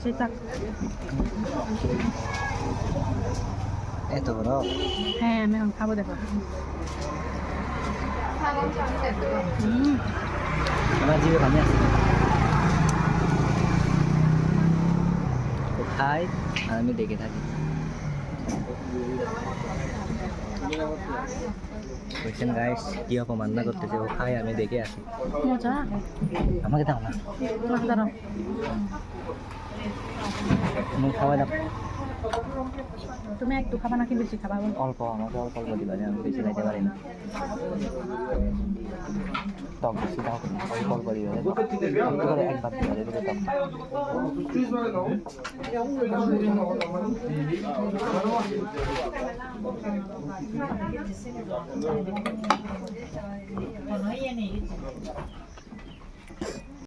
সেটা এত বড়? হ্যাঁ আমি এখন খাবো দেখো আমার জিভে পানি আছে। ও খাই আর আমি দেখে থাকি। বুঝছেন গাইস, কি অপমান না করতেছে, ও খাই আমি দেখে আসি। মজা আমাকে দাও না, তোমাকে দাঁড়াও তুমি খাওয়াই দাও। তুমি একটু খাবা নাকি বেশি খাবা বলো? অল্প, আমাকে অল্প অল্প দিবা, আমি বেশি খাইতে পারি না। টক বেশি দাও, অল্প অল্প দিবা, একবার দিবা, এদিকে টক।